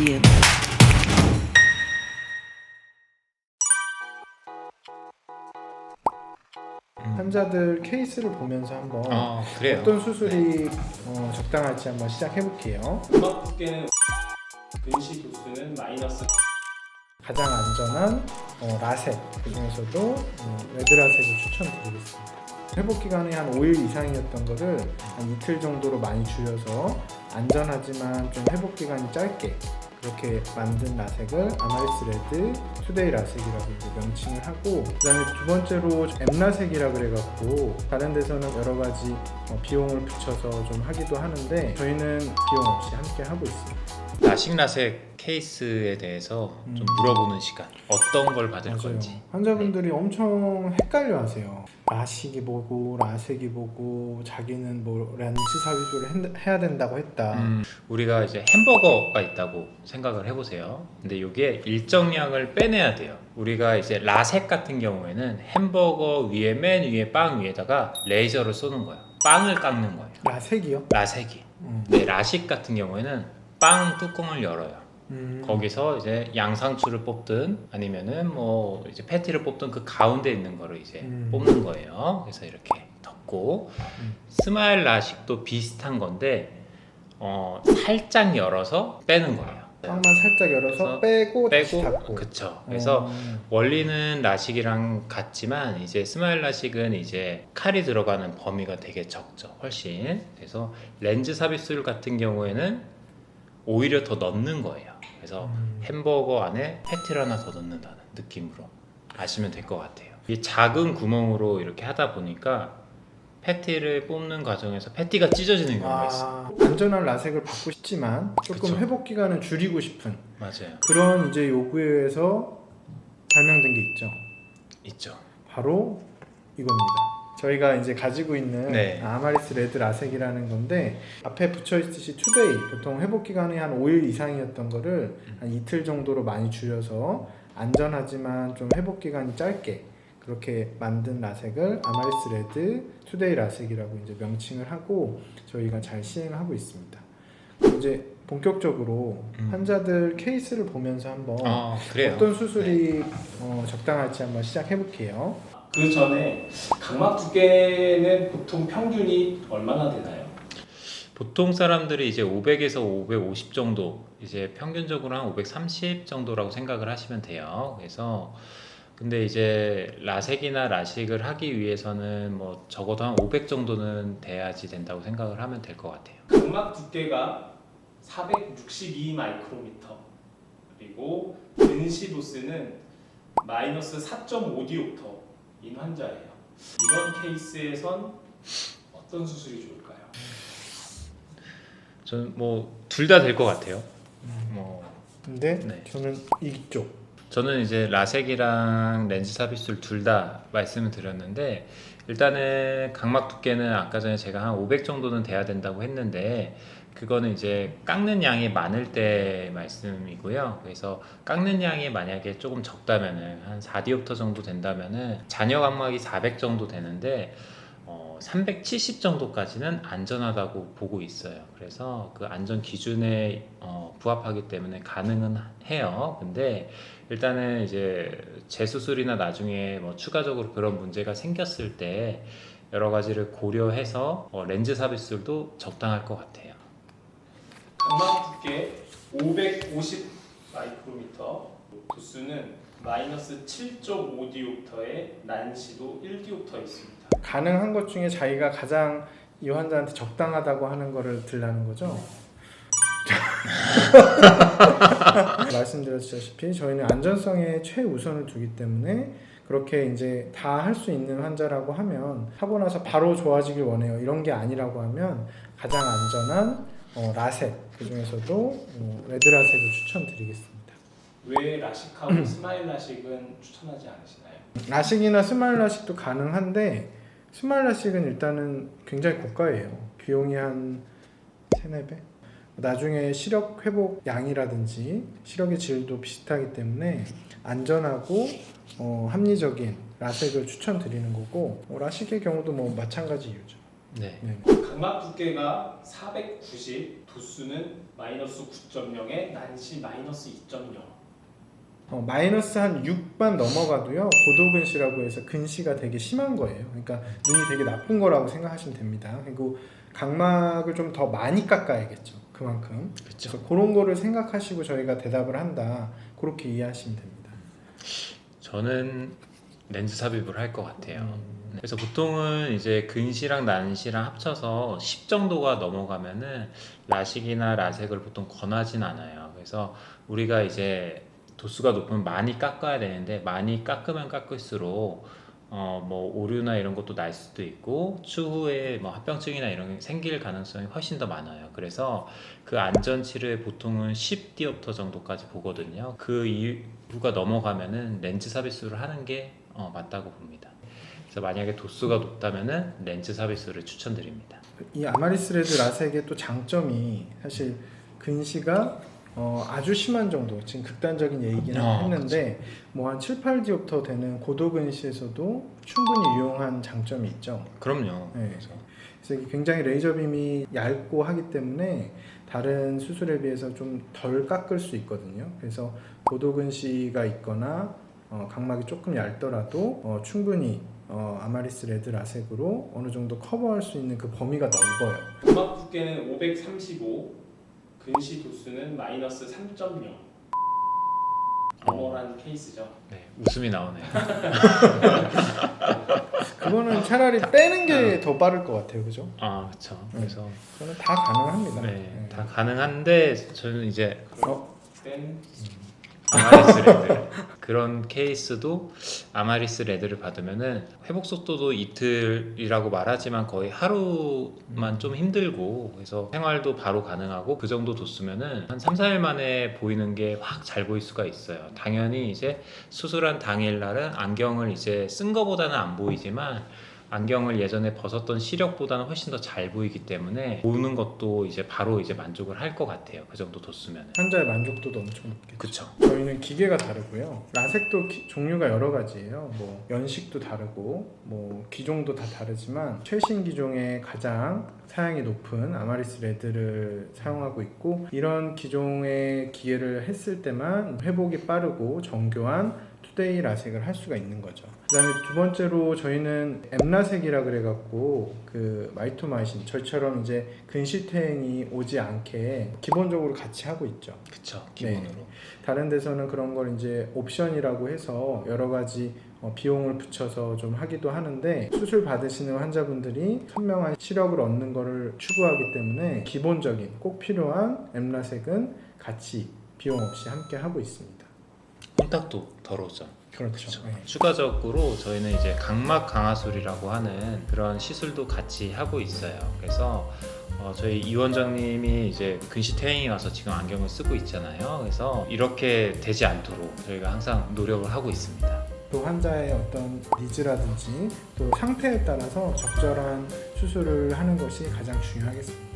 you. 환자들 케이스를 보면서 한번 그래요. 어떤 수술이 적당할지 한번 시작해 볼게요. 근막 두께는 근시 도수는 마이너스. 가장 안전한 라섹, 그 중에서도 레드 라섹을 추천드리겠습니다. 회복 기간이 한 5일 이상이었던 거를 한 이틀 정도로 많이 줄여서 안전하지만 좀 회복 기간이 짧게 그렇게 만든 라섹을 아마리스 레드 투데이 라섹이라고 이제 명칭을 하고, 그다음에 두 번째로 M 라섹이라 그래갖고 다른 데서는 여러 가지 비용을 붙여서 좀 하기도 하는데 저희는 비용 없이 함께 하고 있습니다. 라식 라섹 케이스에 대해서 좀 물어보는 시간. 어떤 걸 받을 맞아요. 건지. 환자분들이 엄청 헷갈려하세요. 라식이 뭐고 라섹이 뭐고 자기는 뭐 렌즈 삽입을 해야 된다고 했다. 우리가 이제 햄버거가 있다고 생각을 해보세요. 근데 이게 일정량을 빼내야 돼요. 우리가 이제 라섹 같은 경우에는 햄버거 위에 맨 위에 빵 위에다가 레이저를 쏘는 거예요. 빵을 깎는 거예요. 라섹이요? 라섹이. 근데 라식 같은 경우에는 빵 뚜껑을 열어요. 거기서 이제 양상추를 뽑든 아니면은 뭐 이제 패티를 뽑든 그 가운데 있는 거를 이제 뽑는 거예요. 그래서 이렇게 덮고 스마일 라식도 비슷한 건데 살짝 열어서 빼는 거예요. 빵만 살짝 열어서 빼고 다시 닫고. 그쵸. 그래서 원리는 라식이랑 같지만 이제 스마일 라식은 이제 칼이 들어가는 범위가 되게 적죠. 훨씬. 그래서 렌즈 삽입술 같은 경우에는 오히려 더 넣는 거예요. 그래서 햄버거 안에 패티를 하나 더 넣는다는 느낌으로 아시면 될 것 같아요. 이 작은 구멍으로 이렇게 하다 보니까 패티를 뽑는 과정에서 패티가 찢어지는 경우가 있어요. 안전한 라섹을 받고 싶지만 조금 그쵸. 회복 기간을 줄이고 싶은 맞아요. 그런 이제 요구에 의해서 발명된 게 있죠. 있죠. 바로 이겁니다. 저희가 이제 가지고 있는 네. 아마리스 레드 라섹이라는 건데 앞에 붙여 있듯이 투데이, 보통 회복 기간이 한 5일 이상이었던 거를 한 이틀 정도로 많이 줄여서 안전하지만 좀 회복 기간이 짧게 그렇게 만든 라섹을 아마리스 레드 투데이 라섹이라고 이제 명칭을 하고 저희가 잘 시행을 하고 있습니다. 그럼 이제 본격적으로 환자들 케이스를 보면서 한번 그래요. 어떤 수술이 적당할지 한번 시작해 볼게요. 그 전에 각막 두께는 보통 평균이 얼마나 되나요? 보통 사람들이 이제 500에서 550 정도, 이제 평균적으로 한 530 정도라고 생각을 하시면 돼요. 그래서 근데 이제 라섹이나 라식을 하기 위해서는 뭐 적어도 한 500 정도는 돼야지 된다고 생각을 하면 될 것 같아요. 각막 두께가 462 마이크로미터, 그리고 근시 도수는 마이너스 4.5디옵터인 환자예요. 이런 케이스에선 어떤 수술이 좋을까요? 저는 뭐 둘 다 될 것 같아요. 근데 네. 저는 이쪽 저는 이제 라섹이랑 렌즈 삽입술 둘 다 말씀을 드렸는데, 일단은 각막 두께는 아까 전에 제가 한 500 정도는 돼야 된다고 했는데 그거는 이제 깎는 양이 많을 때 말씀이고요. 그래서 깎는 양이 만약에 조금 적다면은 한 4디옵터 정도 된다면은 잔여 각막이 400 정도 되는데 370 정도까지는 안전하다고 보고 있어요. 그래서 그 안전 기준에 부합하기 때문에 가능은 해요. 근데 일단은 이제 재수술이나 나중에 뭐 추가적으로 그런 문제가 생겼을 때 여러 가지를 고려해서 렌즈 삽입술도 적당할 것 같아요. 각막 두께 550 마이크로미터, 도수는 마이너스 7.5디옵터에 난시도 1디옵터 있습니다. 가능한 것 중에 자기가 가장 이 환자한테 적당하다고 하는 거를 들라는 거죠. 말씀드렸다시피 저희는 안전성에 최우선을 두기 때문에 그렇게 이제 다 할 수 있는 환자라고 하면 하고 나서 바로 좋아지길 원해요. 이런 게 아니라고 하면 가장 안전한 라섹, 그 중에서도 레드 라섹을 추천드리겠습니다. 왜 라식하고 스마일 라식은 추천하지 않으시나요? 라식이나 스마일 라식도 가능한데 스마일 라식은 일단은 굉장히 고가예요. 비용이 한 3-4배? 나중에 시력 회복 양이라든지 시력의 질도 비슷하기 때문에 안전하고 합리적인 라섹을 추천드리는 거고, 라식의 경우도 뭐 마찬가지 이유죠. 네. 네. 각막 두께가 490, 도수는 마이너스 9.0에 난시 마이너스 2.0. 마이너스 한 6만 넘어가도요 고도근시라고 해서 근시가 되게 심한 거예요. 그러니까 눈이 되게 나쁜 거라고 생각하시면 됩니다. 그리고 각막을 좀 더 많이 깎아야겠죠. 그만큼. 그렇죠. 그래서 그런 거를 생각하시고 저희가 대답을 한다. 그렇게 이해하시면 됩니다. 저는 렌즈 삽입을 할 것 같아요. 그래서 보통은 이제 근시랑 난시랑 합쳐서 10 정도가 넘어가면은 라식이나 라섹을 보통 권하진 않아요. 그래서 우리가 이제 도수가 높으면 많이 깎아야 되는데 많이 깎으면 깎을수록 뭐 오류나 이런 것도 날 수도 있고 추후에 뭐 합병증이나 이런 게 생길 가능성이 훨씬 더 많아요. 그래서 그 안전 치료에 보통은 10디옵터 정도까지 보거든요. 그 이후가 넘어가면은 렌즈 삽입술을 하는 게 맞다고 봅니다. 그래서 만약에 도수가 높다면은 렌즈 삽입술을 추천드립니다. 이 아마리스 레드 라섹의 또 장점이 사실 근시가 아주 심한 정도, 지금 극단적인 얘기는 했는데 뭐 한 7, 8디옵터 되는 고도 근시에서도 충분히 유용한 장점이 있죠. 그럼요. 네. 그래서 그래서 이게 굉장히 레이저 빔이 얇고 하기 때문에 다른 수술에 비해서 좀 덜 깎을 수 있거든요. 그래서 고도 근시가 있거나 각막이 조금 얇더라도 충분히 아마리스 레드 라섹으로 어느 정도 커버할 수 있는 그 범위가 넓어요. 각막 두께는 535, 근시 도수는 마이너스 3.0. 노멀한 케이스죠. 네, 웃음이 나오네요. 그거는 차라리 빼는 게 더 빠를 것 같아요, 그죠? 아, 그렇죠. 그래서 저는 다 가능합니다. 네, 다 가능한데 저는 이제 뺀 아마리스 레드 그런 케이스도 아마리스 레드를 받으면은 회복 속도도 이틀이라고 말하지만 거의 하루만 좀 힘들고 그래서 생활도 바로 가능하고 그 정도 도수면은 한 3, 4일 만에 보이는 게 확 잘 보일 수가 있어요. 당연히 이제 수술한 당일날은 안경을 이제 쓴 거보다는 안 보이지만 안경을 예전에 벗었던 시력보다는 훨씬 더 잘 보이기 때문에 보는 것도 이제 바로 이제 만족을 할 것 같아요. 그 정도 도수면. 환자의 만족도도 엄청 높겠죠. 그쵸. 저희는 기계가 다르고요. 라섹도 종류가 여러 가지예요. 뭐 연식도 다르고 뭐 기종도 다 다르지만 최신 기종의 가장 사양이 높은 아마리스 레드를 사용하고 있고 이런 기종의 기계를 했을 때만 회복이 빠르고 정교한 투데이 라섹을 할 수가 있는 거죠. 그 다음에 두 번째로 저희는 엠라섹이라 그래갖고 그 마이토마이신 저희처럼 이제 근시퇴행이 오지 않게 기본적으로 같이 하고 있죠. 그쵸. 기본으로. 네. 다른 데서는 그런 걸 이제 옵션이라고 해서 여러 가지 비용을 붙여서 좀 하기도 하는데 수술 받으시는 환자분들이 선명한 시력을 얻는 것을 추구하기 때문에 기본적인 꼭 필요한 엠라섹은 같이 비용 없이 함께 하고 있습니다. 콩딱도 덜 오죠. 그렇죠. 네. 추가적으로 저희는 이제 각막 강화술이라고 하는 그런 시술도 같이 하고 있어요. 그래서 저희 이 원장님이 이제 근시 퇴행이 와서 지금 안경을 쓰고 있잖아요. 그래서 이렇게 되지 않도록 저희가 항상 노력을 하고 있습니다. 또 환자의 어떤 니즈라든지 또 상태에 따라서 적절한 수술을 하는 것이 가장 중요하겠습니다.